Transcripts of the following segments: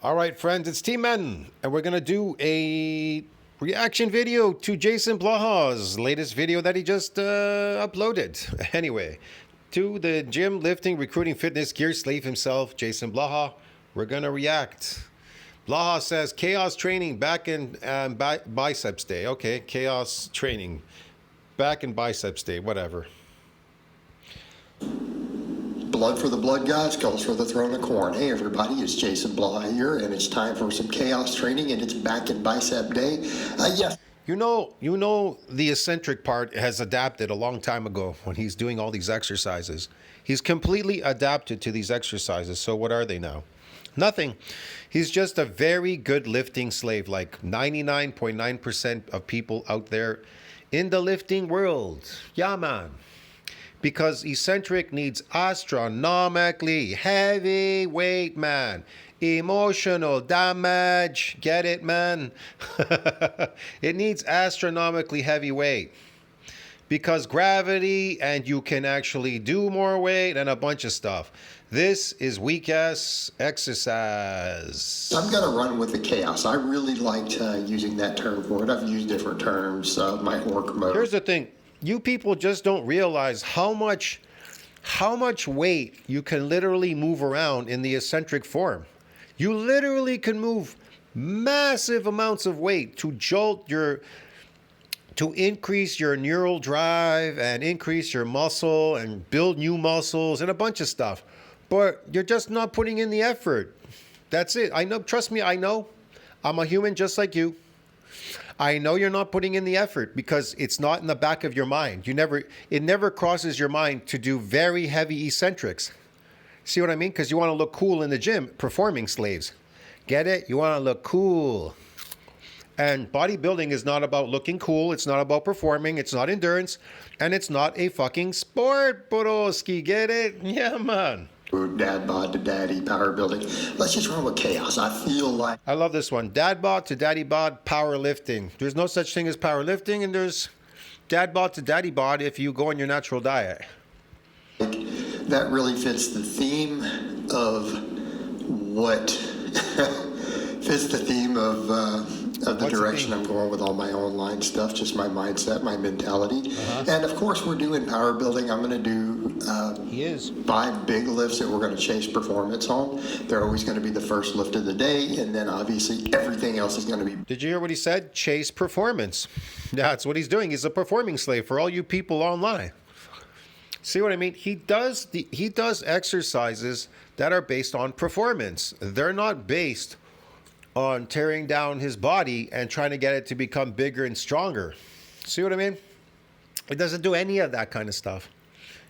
All right, friends, it's T-Men, and we're going to do a reaction video to JasonBlaha's latest video that he just uploaded. Anyway, to the gym, lifting, recruiting, fitness, gear slave himself, JasonBlaha, we're going to react. Blaha says, chaos training back in Biceps Day. Okay, chaos training back in Biceps Day, whatever. Blood for the blood gods, calls for the throne of corn. Hey everybody, it's JasonBlaha here, and it's time for some chaos training, and it's back in Bicep Day. Yes. You know, the eccentric part has adapted a long time ago when he's doing all these exercises. He's completely adapted to these exercises. So what are they now? Nothing. He's just a very good lifting slave, like 99.9% of people out there in the lifting world. Yeah, man. Because eccentric needs astronomically heavy weight, man. Emotional damage. Get it, man? It needs astronomically heavy weight. Because gravity, and you can actually do more weight and a bunch of stuff. This is weak-ass exercise. I'm going to run with the chaos. I really liked using that term for it. I've used different terms, my work mode. Here's the thing. You people just don't realize how much weight you can literally move around in the eccentric form. You literally can move massive amounts of weight to increase your neural drive and increase your muscle and build new muscles and a bunch of stuff. But you're just not putting in the effort. That's it. I know, trust me, I know. I'm a human just like you. I know you're not putting in the effort because it's not in the back of your mind. It never crosses your mind to do very heavy eccentrics. See what I mean? Because you want to look cool in the gym, performing slaves. Get it? You want to look cool. And bodybuilding is not about looking cool. It's not about performing. It's not endurance. And it's not a fucking sport, Boroski. Get it? Yeah, man. Dad bod to daddy, power building. Let's just run with chaos. I feel like... I love this one. Dad bod to daddy bod, powerlifting. There's no such thing as powerlifting, and there's dad bod to daddy bod if you go on your natural diet. That really fits the theme of what... fits the theme of the direction I'm going with all my online stuff, just my mindset, my mentality. And of course, we're doing power building. I'm going to do 5 big lifts that we're going to chase performance on. They're always going to be the first lift of the day, and then obviously everything else is going to be... Did you hear what he said? Chase performance. That's what he's doing. He's a performing slave for all you people online. See what I mean? He does exercises that are based on performance. They're not based on tearing down his body and trying to get it to become bigger and stronger. See what I mean? It doesn't do any of that kind of stuff.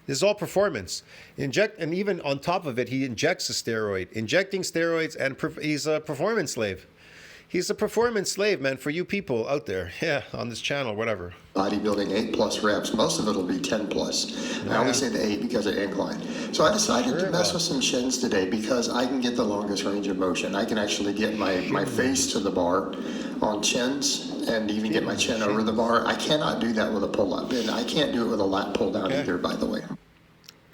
This is all performance. And even on top of it, he injects a steroid. Injecting steroids, and he's a performance slave. He's a performance slave, man, for you people out there. Yeah, on this channel, whatever. Bodybuilding 8+ reps. Most of it will be 10+. Yeah. I only say the 8 because of incline. So I decided to mess with some shins today because I can get the longest range of motion. I can actually get my face to the bar on chins and even get my chin over the bar. I cannot do that with a pull-up, and I can't do it with a lat pull-down either, by the way.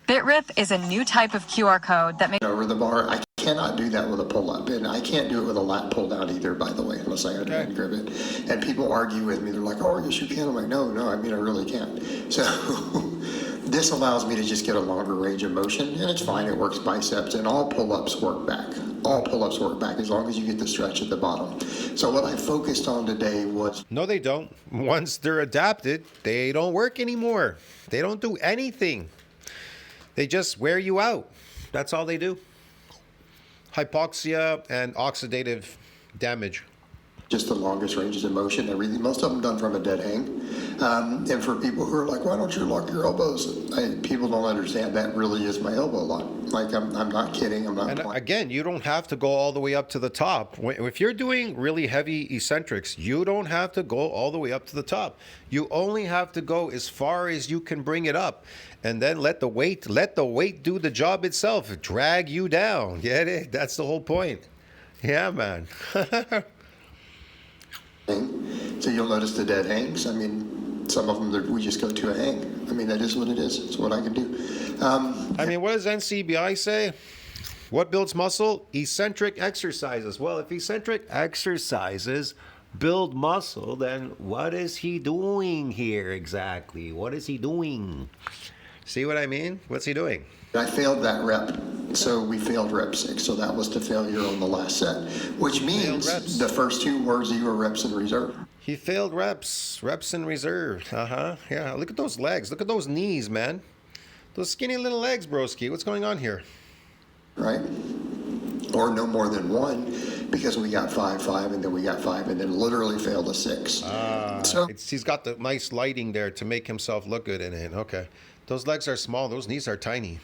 BitRip is a new type of QR code that makes... Over the bar, I cannot do that with a pull-up, and I can't do it with a lat pull-down either, by the way, unless I underhand grip it. And people argue with me. They're like, oh, yes, you can. I'm like, no, I mean, I really can't. So this allows me to just get a longer range of motion, and it's fine. It works biceps, and all pull-ups work back. All pull-ups work back as long as you get the stretch at the bottom. So what I focused on today was... No, they don't. Once they're adapted, they don't work anymore. They don't do anything. They just wear you out. That's all they do. Hypoxia and oxidative damage. Just the longest ranges of motion, everything. Most of them done from a dead hang. And for people who are like, why don't you lock your elbows? People don't understand that really is my elbow lock. Like, I'm not kidding. I'm not. And again, you don't have to go all the way up to the top. If you're doing really heavy eccentrics, you don't have to go all the way up to the top. You only have to go as far as you can bring it up, and then let the weight do the job itself. Drag you down. Get it? That's the whole point. Yeah, man. So you'll notice the dead hangs. I mean, some of them we just go to a hang. I mean, that is what it is. It's what I can do. I mean, what does NCBI say? What builds muscle? Eccentric exercises. Well, if eccentric exercises build muscle, then what is he doing here exactly? What is he doing? See what I mean? What's he doing? I failed that rep, so we failed rep 6. So that was the failure on the last set, which means the first 2 were 0 reps in reserve. He failed reps in reserve. Yeah, look at those legs. Look at those knees, man. Those skinny little legs, broski. What's going on here? Right? Or no more than 1, because we got 5, 5, and then we got 5, and then literally failed a 6. So He's got the nice lighting there to make himself look good in it. Okay. Those legs are small. Those knees are tiny.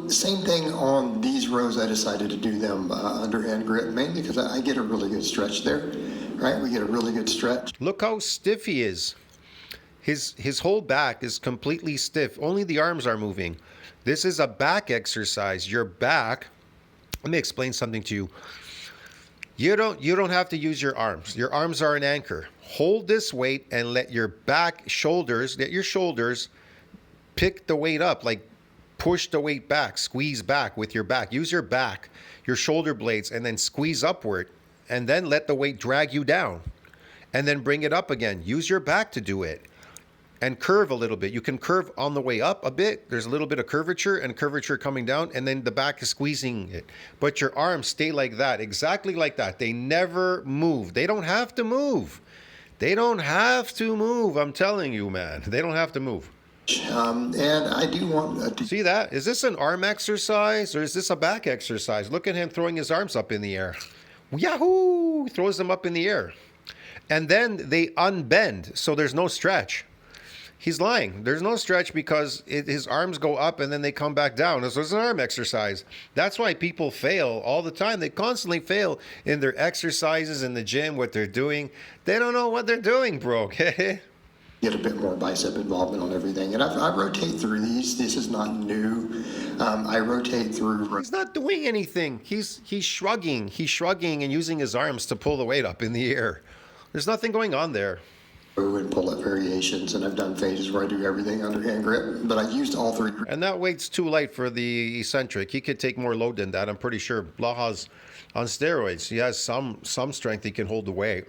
same thing on these rows. I decided to do them underhand grip, mainly because I get a really good stretch there. Right? We get a really good stretch. Look how stiff he is. His whole back is completely stiff. Only the arms are moving. This is a back exercise. Your back, let me explain something to you. You don't have to use your arms. Your arms are an anchor. Hold this weight and let your shoulders pick the weight up, like push the weight back, squeeze back with your back. Use your back, your shoulder blades, and then squeeze upward, and then let the weight drag you down, and then bring it up again. Use your back to do it. And curve a little bit. You can curve on the way up a bit. There's a little bit of curvature and curvature coming down, and then the back is squeezing it. But your arms stay like that, exactly like that. They never move. They don't have to move. They don't have to move. I'm telling you, man. They don't have to move. And I do want to see that. Is this an arm exercise or is this a back exercise? Look at him throwing his arms up in the air. Yahoo! He throws them up in the air. And then they unbend, so there's no stretch. He's lying. There's no stretch because his arms go up and then they come back down. So it's an arm exercise. That's why people fail all the time. They constantly fail in their exercises in the gym, what they're doing. They don't know what they're doing, bro. Okay? Get a bit more bicep involvement on everything. And I rotate through these. This is not new. I rotate through. He's not doing anything. He's shrugging. He's shrugging and using his arms to pull the weight up in the air. There's nothing going on there. And pull-up variations, and I've done phases where I do everything underhand grip, but I used all 3. And that weight's too light for the eccentric. He could take more load than that. I'm pretty sure Blaha's on steroids. He has some strength. He can hold the weight.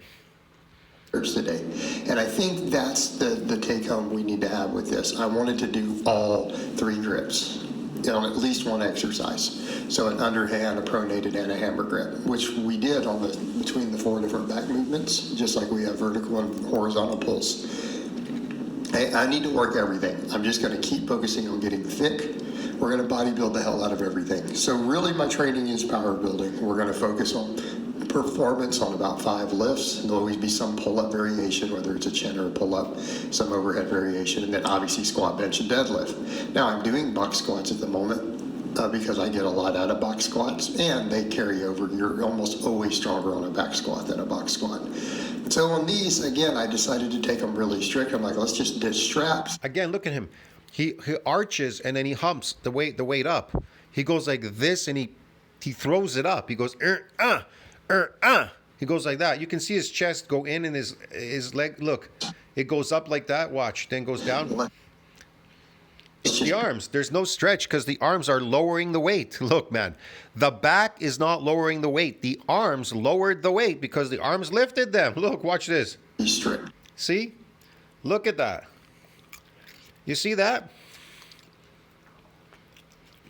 Today, and I think that's the take home we need to have with this. I wanted to do all 3 grips on at least one exercise. So an underhand, a pronated, and a hammer grip, which we did on between the 4 different back movements, just like we have vertical and horizontal pulls. I need to work everything. I'm just going to keep focusing on getting thick. We're going to body build the hell out of everything. So really my training is power building. We're going to focus on performance on about 5 lifts. There'll always be some pull-up variation, whether it's a chin or a pull-up, some overhead variation, and then obviously squat, bench, and deadlift. Now I'm doing box squats at the moment because I get a lot out of box squats, and they carry over. You're almost always stronger on a back squat than a box squat. So on these, again, I decided to take them really strict. I'm like, let's just ditch straps. Again, look at him. He arches and then he humps the weight up. He goes like this and he throws it up. He goes He goes like that. You can see his chest go in and his leg. Look, it goes up like that. Watch, then goes down. It's the arms. There's no stretch because the arms are lowering the weight. Look, man, the back is not lowering the weight. The arms lowered the weight because the arms lifted them. Look, watch this. Strict. See? Look at that. You see that?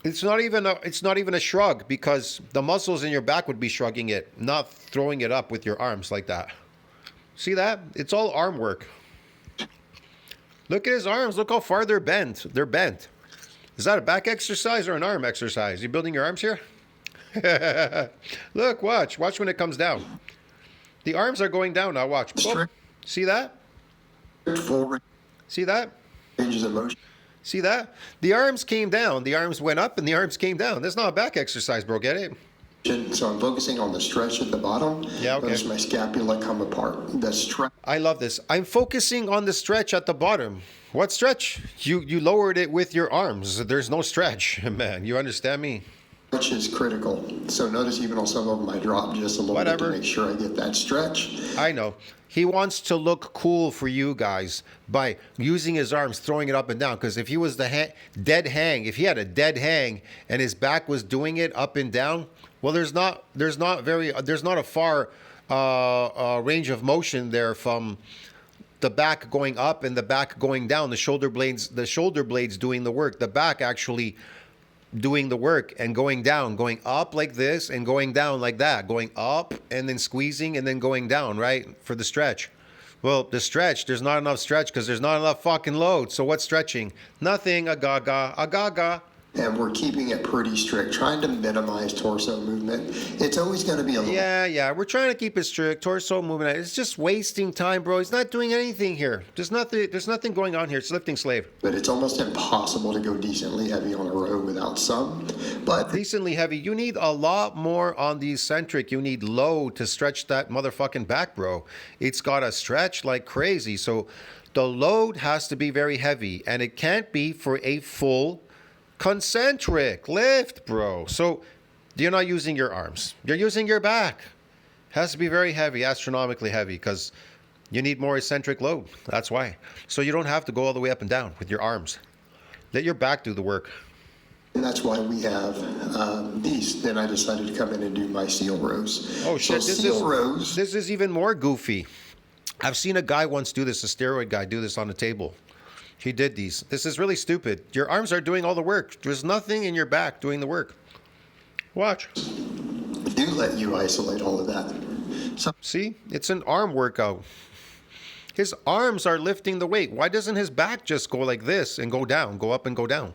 It's not even a shrug because the muscles in your back would be shrugging it, not throwing it up with your arms like that. See that? It's all arm work. Look at his arms. Look how far they're bent. They're bent. Is that a back exercise or an arm exercise? You building your arms here? Look, watch. Watch when it comes down. The arms are going down now. Watch. Oh, see that? Forward. See that? Changes of motion. See that? The arms came down. The arms went up and the arms came down. That's not a back exercise, bro. Get it? So I'm focusing on the stretch at the bottom. Yeah, okay. Notice my scapula come apart. The stretch. I love this. I'm focusing on the stretch at the bottom. What stretch? You lowered it with your arms. There's no stretch, man. You understand me? Which is critical. So notice even on some of them I drop just a little bit to make sure I get that stretch. I know. He wants to look cool for you guys by using his arms, throwing it up and down. Because if he was the dead hang, if he had a dead hang and his back was doing it up and down, well, there's not a far range of motion there from the back going up and the back going down. The shoulder blades doing the work. The back actually doing the work and going down, going up like this and going down like that, going up and then squeezing and then going down, right? For the stretch. Well, the stretch, there's not enough stretch because there's not enough fucking load. So what's stretching? Nothing, a gaga. And we're keeping it pretty strict, trying to minimize torso movement. It's always going to be a little... Yeah, we're trying to keep it strict. Torso movement. It's just wasting time, bro. He's not doing anything here. There's nothing going on here. It's lifting slave. But it's almost impossible to go decently heavy on a row without some. But decently heavy, you need a lot more on the eccentric. You need low to stretch that motherfucking back, bro. It's got to stretch like crazy. So the load has to be very heavy, and it can't be for a full concentric lift, bro. So you're not using your arms. You're using your back. Has to be very heavy, astronomically heavy, because you need more eccentric load. That's why. So you don't have to go all the way up and down with your arms. Let your back do the work. And that's why we have these. Then I decided to come in and do my seal rows. Oh shit, so this is even more goofy. I've seen a guy once do this, a steroid guy do this on the table. He did these. This is really stupid. Your arms are doing all the work. There's nothing in your back doing the work. Watch. Do let you isolate all of that. So, see, it's an arm workout. His arms are lifting the weight. Why doesn't his back just go like this and go down, go up and go down?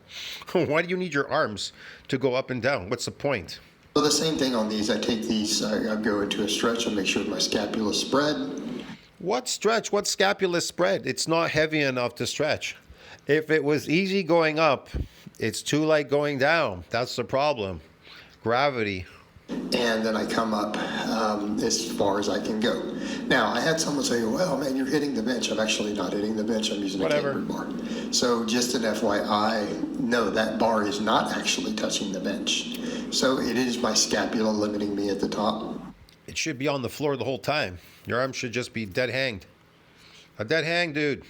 Why do you need your arms to go up and down? What's the point? So the same thing on these. I take these, I go into a stretch and make sure my scapula is spread. What stretch? What scapula spread? It's not heavy enough to stretch. If it was easy going up, it's too light going down. That's the problem. Gravity. And then I come up as far as I can go. Now, I had someone say, well, man, you're hitting the bench. I'm actually not hitting the bench. I'm using a cambered bar. So just an FYI, no, that bar is not actually touching the bench. So it is my scapula limiting me at the top. It should be on the floor the whole time. Your arm should just be dead hanged. A dead hang, dude.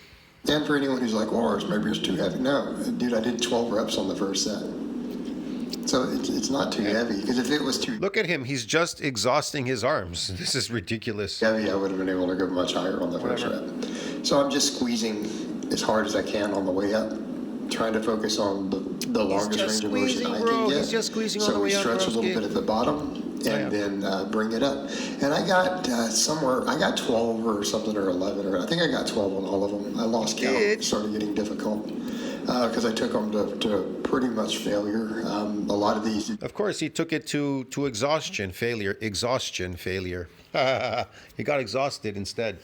And for anyone who's like, well, maybe it's too heavy. No, dude, I did 12 reps on the first set. So it's not too heavy, because if it was too... Look at him. He's just exhausting his arms. This is ridiculous. Heavy, I would have been able to go much higher on the first rep. So I'm just squeezing as hard as I can on the way up, trying to focus on the longest range of motion I can get. He's just squeezing on the way up. So we stretch a little bit at the bottom and then bring it up. And I got I got 12 or something, or 11, or I think I got 12 on all of them. I lost count. It started getting difficult because I took them to pretty much failure. A lot of these. Of course, he took it to exhaustion failure. Exhaustion failure. He got exhausted instead.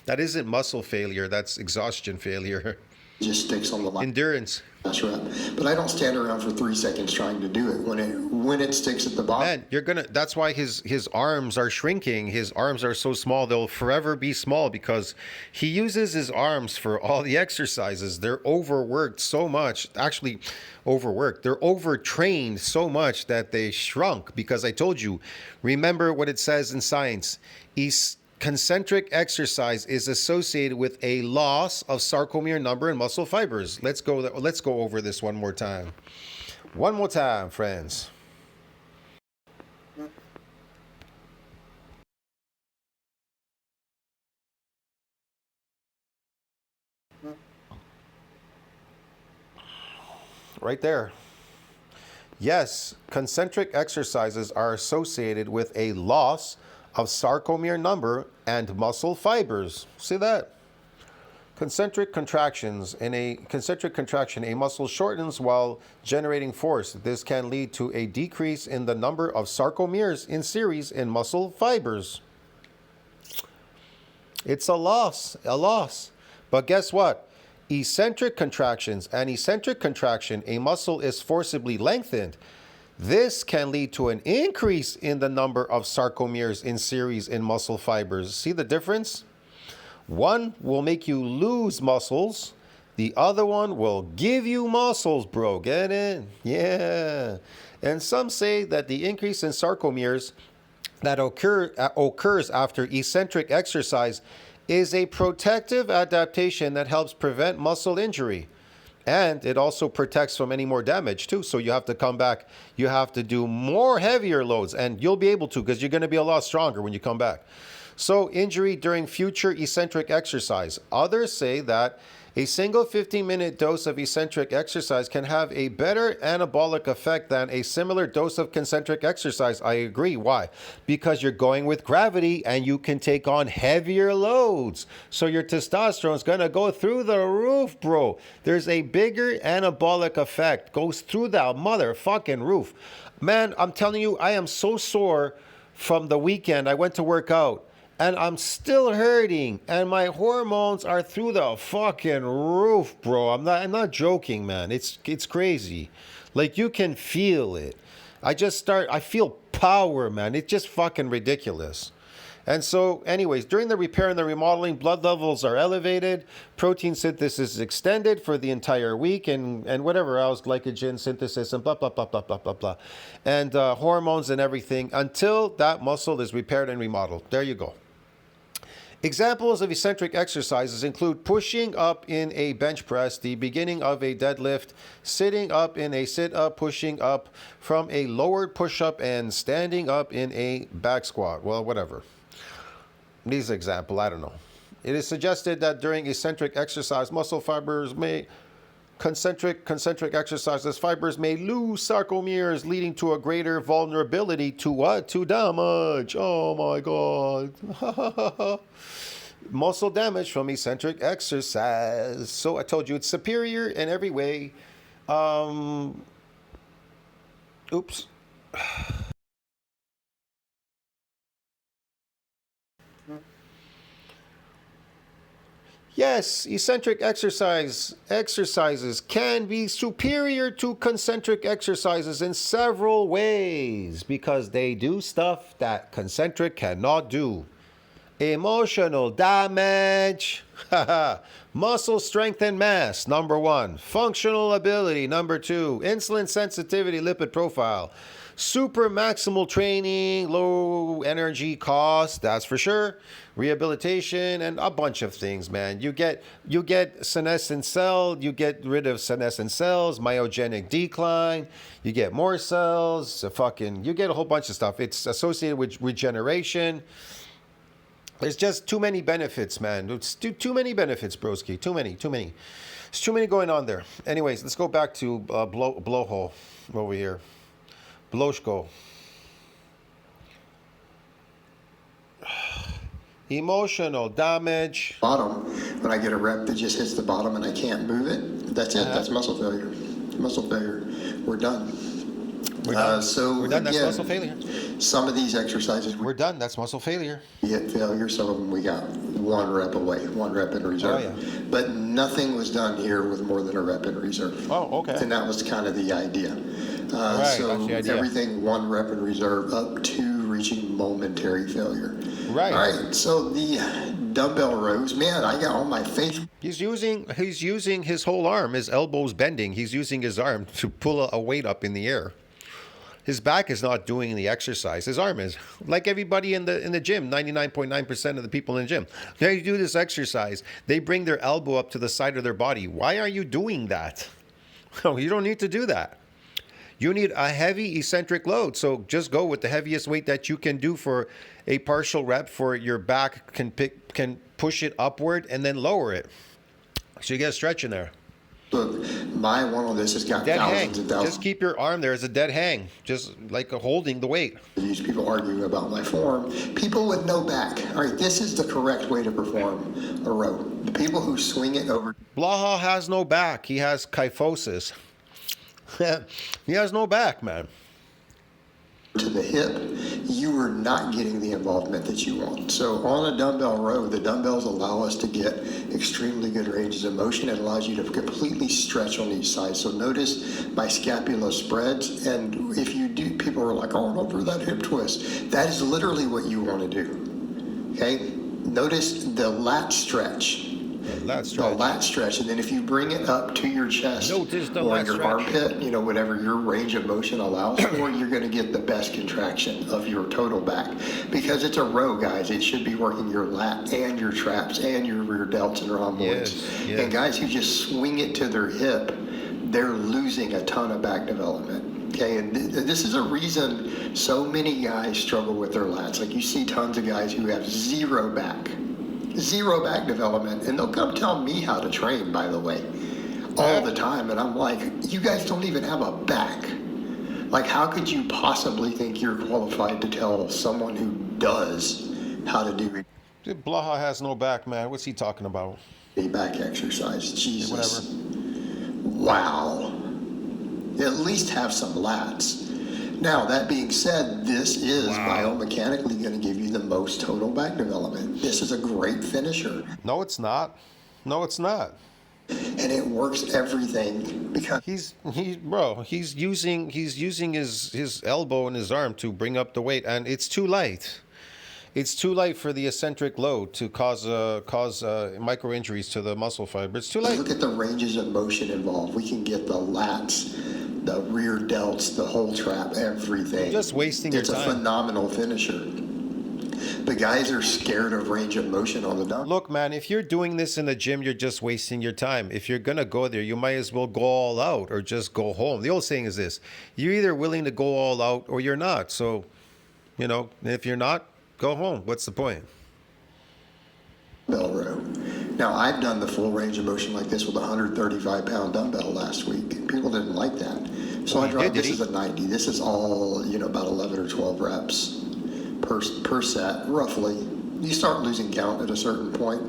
That isn't muscle failure. That's exhaustion failure. Just sticks on the line. Endurance. That's right. But I don't stand around for 3 seconds trying to do it. When it sticks at the bottom. Man, that's why his arms are shrinking. His arms are so small, they'll forever be small because he uses his arms for all the exercises. They're overworked so much. Actually, overworked. They're overtrained so much that they shrunk, because I told you, remember what it says in science. Concentric exercise is associated with a loss of sarcomere number in muscle fibers. Let's go over this one more time. One more time, friends. Right there. Yes, concentric exercises are associated with a loss of sarcomere number and muscle fibers. See that? Concentric contractions. In a concentric contraction, a muscle shortens while generating force. This can lead to a decrease in the number of sarcomeres in series in muscle fibers. It's a loss. But guess what? Eccentric contractions. An eccentric contraction, a muscle is forcibly lengthened. This can lead to an increase in the number of sarcomeres in series in muscle fibers. See the difference? One will make you lose muscles. The other one will give you muscles, bro. Get it? Yeah. And some say that the increase in sarcomeres that occurs after eccentric exercise is a protective adaptation that helps prevent muscle injury. And it also protects from any more damage too. So you have to come back. You have to do more heavier loads, and you'll be able to because you're going to be a lot stronger when you come back. So injury during future eccentric exercise. Others say that a single 15-minute dose of eccentric exercise can have a better anabolic effect than a similar dose of concentric exercise. I agree. Why? Because you're going with gravity and you can take on heavier loads. So your testosterone is going to go through the roof, bro. There's a bigger anabolic effect. Goes through the motherfucking roof. Man, I'm telling you, I am so sore from the weekend. I went to work out. And I'm still hurting, and my hormones are through the fucking roof, bro. I'm not joking, man. It's crazy. Like, you can feel it. I feel power, man. It's just fucking ridiculous. And so, anyways, during the repair and the remodeling, blood levels are elevated, protein synthesis is extended for the entire week, and whatever else, glycogen synthesis and blah, blah, blah, blah, blah, blah, blah. And hormones and everything until that muscle is repaired and remodeled. There you go. Examples of eccentric exercises include pushing up in a bench press, the beginning of a deadlift, sitting up in a sit-up, pushing up from a lowered push-up, and standing up in a back squat. Well, whatever. These examples, I don't know. It is suggested that during eccentric exercise, muscle fibers may concentric exercises, fibers may lose sarcomeres, leading to a greater vulnerability to what? To damage. Oh my God. Muscle damage from eccentric exercise. So I told you it's superior in every way. Oops. Yes, eccentric exercises can be superior to concentric exercises in several ways because they do stuff that concentric cannot do. Emotional damage. Muscle strength and mass, number 1. Functional ability, number 2. Insulin sensitivity, lipid profile. Super maximal training, low energy cost, that's for sure. Rehabilitation and a bunch of things, man. You get senescent cell, you get rid of senescent cells, myogenic decline, you get more cells, you get a whole bunch of stuff. It's associated with regeneration. There's just too many benefits, man. It's too many benefits, broski. Too many. There's too many going on there. Anyways, let's go back to blowhole over here. Bloshko. Emotional damage. Bottom, when I get a rep that just hits the bottom and I can't move it, that's it. That's muscle failure. Muscle failure. We're done. We're done. So we're done. That's again, muscle failure. Some of these exercises we're done. That's muscle failure. We hit failure. Some of them we got 1 rep away, 1 rep in reserve. Oh, yeah. But nothing was done here with more than a rep in reserve. Oh, okay. And that was kind of the idea. Right, so that's the idea. Everything 1 rep in reserve up to reaching momentary failure. Right. All right. So the dumbbell rows, man, I got on my face. He's using his whole arm. His elbow's bending. He's using his arm to pull a weight up in the air. His back is not doing the exercise. His arm is. Like everybody in the gym, 99.9% of the people in the gym. They do this exercise. They bring their elbow up to the side of their body. Why are you doing that? Oh, you don't need to do that. You need a heavy eccentric load. So just go with the heaviest weight that you can do for a partial rep for your back. Can push it upward and then lower it. So you get a stretch in there. Look, my one on this has got Dead hang. thousands and thousands. Just keep your arm there as a dead hang, just like holding the weight. These people arguing about my form. People with no back. All right, this is the correct way to perform a row. The people who swing it over. Blaha has no back. He has kyphosis. He has no back, man. To the hip, you are not getting the involvement that you want. So on a dumbbell row, the dumbbells allow us to get extremely good ranges of motion. It allows you to completely stretch on each side. So notice my scapula spreads, and if you do, people are like, oh, don't do that hip twist. That is literally what you want to do. Okay? Notice the lat stretch. lat the stretch. lat stretch, and then if you bring it up to your chest Notice the or lat your stretch. armpit, you know, whatever your range of motion allows for, you're going to get the best contraction of your total back, because it's a row, guys. It should be working your lat and your traps and your rear delts and rhomboids. Yes. And guys who just swing it to their hip, they're losing a ton of back development. Okay, and this is a reason so many guys struggle with their lats. Like, you see tons of guys who have zero back development, and they'll come tell me how to train, by the way, all the time. And I'm like, you guys don't even have a back. Like, how could you possibly think you're qualified to tell someone who does how to do Blaha has no back, man. What's he talking about? a back exercise? Jesus. Whatever. Wow. At least have some lats. Now, that being said, this is biomechanically going to give you the most total back development. This is a great finisher. No, it's not. No, it's not. And it works everything because He's using his elbow and his arm to bring up the weight, and it's too light. It's too light for the eccentric load to cause micro injuries to the muscle fiber. It's too late. look at the ranges of motion involved. We can get the lats, the rear delts, the whole trap, everything. You're just wasting your It's a time. phenomenal finisher. The guys are scared of range of motion on the dump. Look, man, if you're doing this in the gym, you're just wasting your time. If you're gonna go there, you might as well go all out or just go home. The old saying is this: you're either willing to go all out or you're not. So, you know, if you're not, go home. What's the point? Bell row. Now, I've done the full range of motion like this with a 135-pound dumbbell last week. People didn't like that. So Oh, I he dropped, did this he? is a 90. This is all, you know, about 11 or 12 reps per set, roughly. You start losing count at a certain point.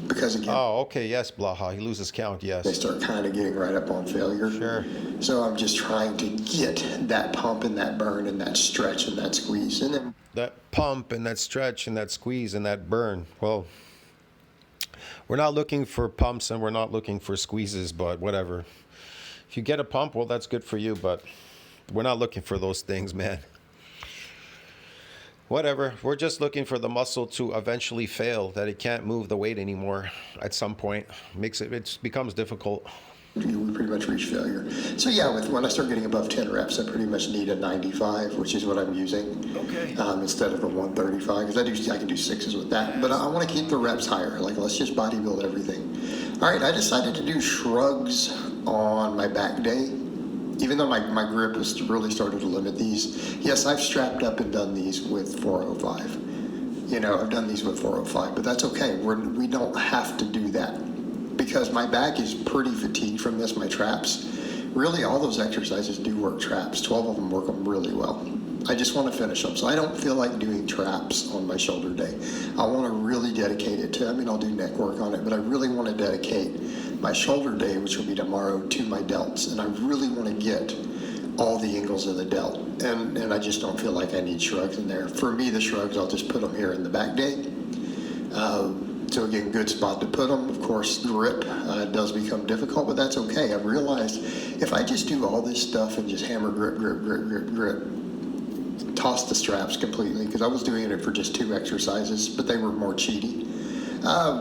Because again, Oh, okay, yes, Blaha. He loses count, they yes. start kind of getting right up on failure. Sure. So I'm just trying to get that pump and that burn and that stretch and that squeeze. And then That pump and that stretch and that squeeze and that burn. Well, we're not looking for pumps and we're not looking for squeezes, but whatever. If you get a pump, well, that's good for you, but we're not looking for those things, man. Whatever. We're just looking for the muscle to eventually fail, that it can't move the weight anymore at some point. It becomes difficult. we pretty much reach failure. So yeah, when I start getting above 10 reps, I pretty much need a 95, which is what I'm using. Okay. Instead of a 135, because I can do sixes with that. But I want to keep the reps higher. Like, let's just bodybuild everything. All right, I decided to do shrugs on my back day. Even though my grip has really started to limit these. Yes, I've strapped up and done these with 405. You know, I've done these with 405, but that's okay. We don't have to do that, because my back is pretty fatigued from this, my traps. Really, all those exercises do work traps. 12 of them work them really well. I just want to finish them. So I don't feel like doing traps on my shoulder day. I want to really dedicate it to, I'll do neck work on it, but I really want to dedicate my shoulder day, which will be tomorrow, to my delts. And I really want to get all the angles of the delt. And I just don't feel like I need shrugs in there. For me, the shrugs, I'll just put them here in the back day. So again, good spot to put them. Of course, grip does become difficult, but that's okay. I've realized if I just do all this stuff and just hammer grip, toss the straps completely, because I was doing it for just 2 exercises, but they were more cheaty.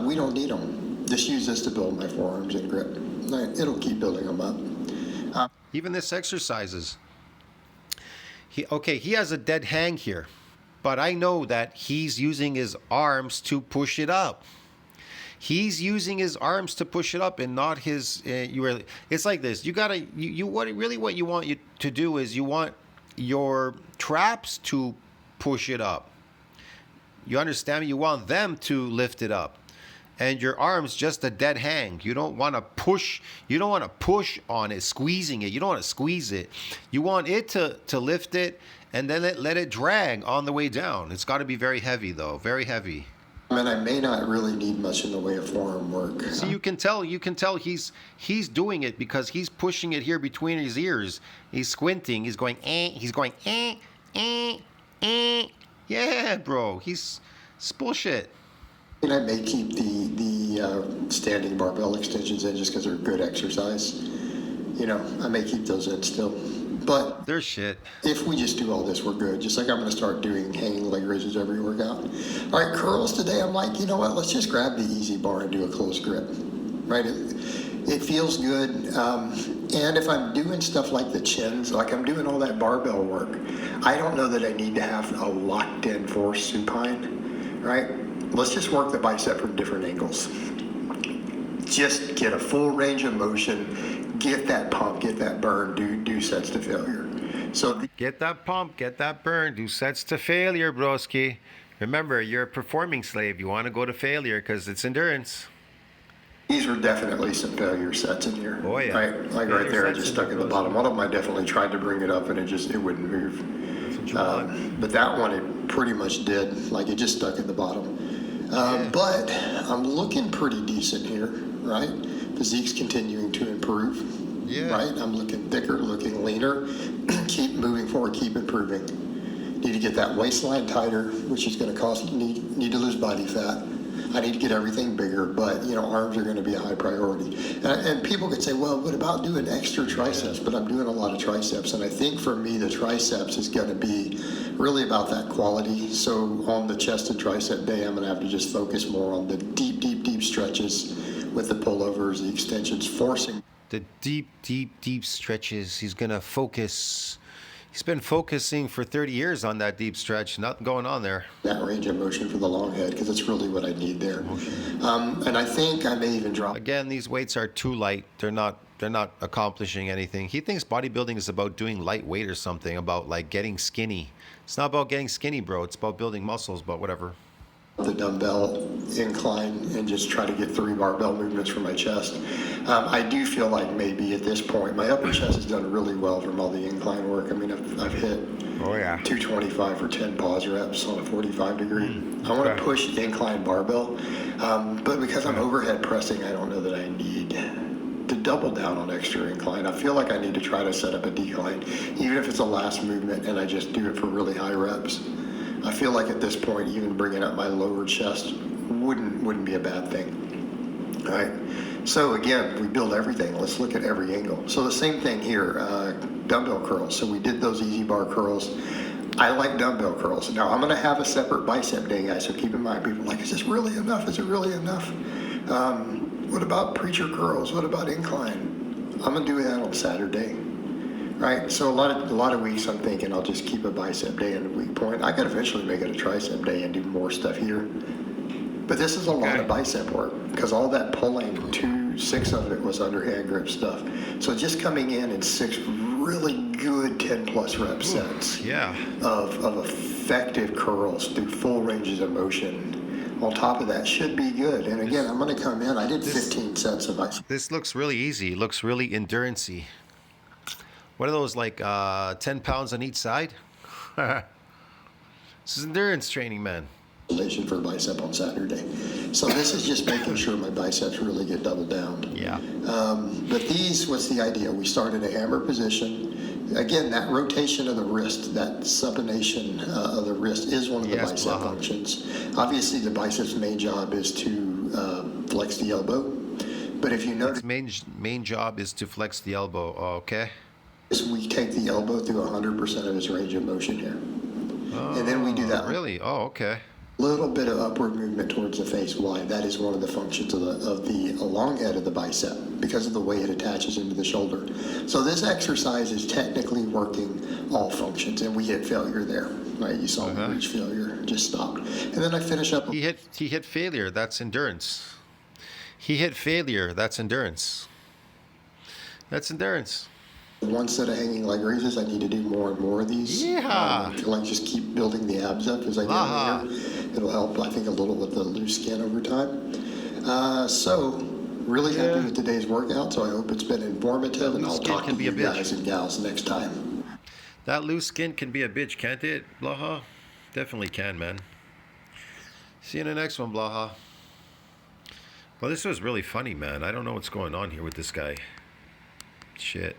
We don't need them. Just use this to build my forearms and grip. It'll keep building them up. Even this exercises. He has a dead hang here, but I know that he's using his arms to push it up. He's using his arms to push it up and not his. It's like this. What you want you to do is you want your traps to push it up. You understand me? You want them to lift it up. And your arm's just a dead hang. You don't want to push. You don't want to push on it, squeezing it. You don't want to squeeze it. You want it to lift it and then let it drag on the way down. It's got to be very heavy, though. Very heavy. I may not really need much in the way of forearm work. See, you can tell he's doing it because he's pushing it here between his ears. He's squinting. He's going, eh. He's going, eh, eh, eh. Yeah, bro. It's bullshit. I may keep the standing barbell extensions in just because they're good exercise. I may keep those in still. But They're shit. if we just do all this, we're good. Just like I'm going to start doing hanging leg raises every workout. All right, curls today, I'm like, you know what? Let's just grab the easy bar and do a close grip, right? It feels good. And if I'm doing stuff like the chins, like I'm doing all that barbell work, I don't know that I need to have a locked in force supine, right? Let's just work the bicep from different angles. Just get a full range of motion, get that pump, get that burn, do sets to failure. So Get that pump, get that burn, do sets to failure, broski. Remember, you're a performing slave. You want to go to failure because it's endurance. these were definitely some failure sets in here. Oh, yeah. Right, like Failure right there, I sets just in stuck there, at the bro. bottom. One of them I definitely tried to bring it up and it wouldn't move. That's what you want. But that one it pretty much did. Like it just stuck at the bottom. But I'm looking pretty decent here, right? Physique's continuing to improve. Yeah. Right? I'm looking thicker, looking leaner. Keep moving forward, keep improving. Need to get that waistline tighter, which is going to cost need to lose body fat. I need to get everything bigger, but arms are going to be a high priority. And people could say, well, what about doing extra triceps? But I'm doing a lot of triceps, and I think for me the triceps is going to be really about that quality. So on the chest and tricep day, I'm going to have to just focus more on the deep stretches with the pullovers, the extensions, forcing. The deep stretches. He's going to focus. He's been focusing for 30 years on that deep stretch. Nothing going on there. That range of motion for the long head, because it's really what I need there. And I think I may even drop. Again, these weights are too light. They're not accomplishing anything. He thinks bodybuilding is about doing light weight or something, about like getting skinny. It's not about getting skinny, bro. It's about building muscles, but whatever. The dumbbell incline and just try to get 3 barbell movements for my chest. I do feel like maybe at this point, my upper chest has done really well from all the incline work. I mean, I've hit 225 for 10 pause reps on a 45 degree. I want to push the incline barbell, but because I'm overhead pressing, I don't know that I need to double down on extra incline. I feel like I need to try to set up a decline, even if it's a last movement and I just do it for really high reps. I feel like at this point, even bringing up my lower chest wouldn't be a bad thing. All right. So again, we build everything. Let's look at every angle. So the same thing here, dumbbell curls. So we did those easy bar curls. I like dumbbell curls. Now I'm going to have a separate bicep day, guys. So keep in mind, people are like, is this really enough? Is it really enough? What about preacher curls? What about incline? I'm going to do that on Saturday. Right, so a lot of weeks I'm thinking I'll just keep a bicep day and a weak point. I could eventually make it a tricep day and do more stuff here. But this is a lot of bicep work because all that pulling, 6 of it was underhand grip stuff. So just coming in 6 really good 10 plus rep sets of effective curls through full ranges of motion. On top of that should be good. And again, I'm going to come in. I did 15 sets of bicep. This looks really easy. It looks really endurance-y. What are those, like 10 pounds on each side? This is endurance training, man. For bicep on Saturday. So this is just making sure my biceps really get doubled down. Yeah. But what's the idea? We start in a hammer position. Again, that rotation of the wrist, that supination of the wrist is one of the bicep functions. Obviously, the bicep's main job is to flex the elbow. But if you notice, main job is to flex the elbow. Oh, okay. We take the elbow through 100% of its range of motion here. And then we do that. Really? Oh, okay. Little bit of upward movement towards the face. Why? That is one of the functions of the long head of the bicep because of the way it attaches into the shoulder. So this exercise is technically working all functions, and we hit failure there. Right? You saw me reach failure, just stopped, and then I finish up. He hit failure. That's endurance. He hit failure. That's endurance. That's endurance. One set of hanging leg raises. I need to do more and more of these. Yeah. Like just keep building the abs up as I get later. It'll help, I think, a little with the loose skin over time. So really happy with today's workout. So I hope it's been informative, and I'll talk to you guys and gals next time. That loose skin can be a bitch, can't it, Blaha? Definitely can, man. See you in the next one, Blaha. Well, this was really funny, man. I don't know what's going on here with this guy. Shit.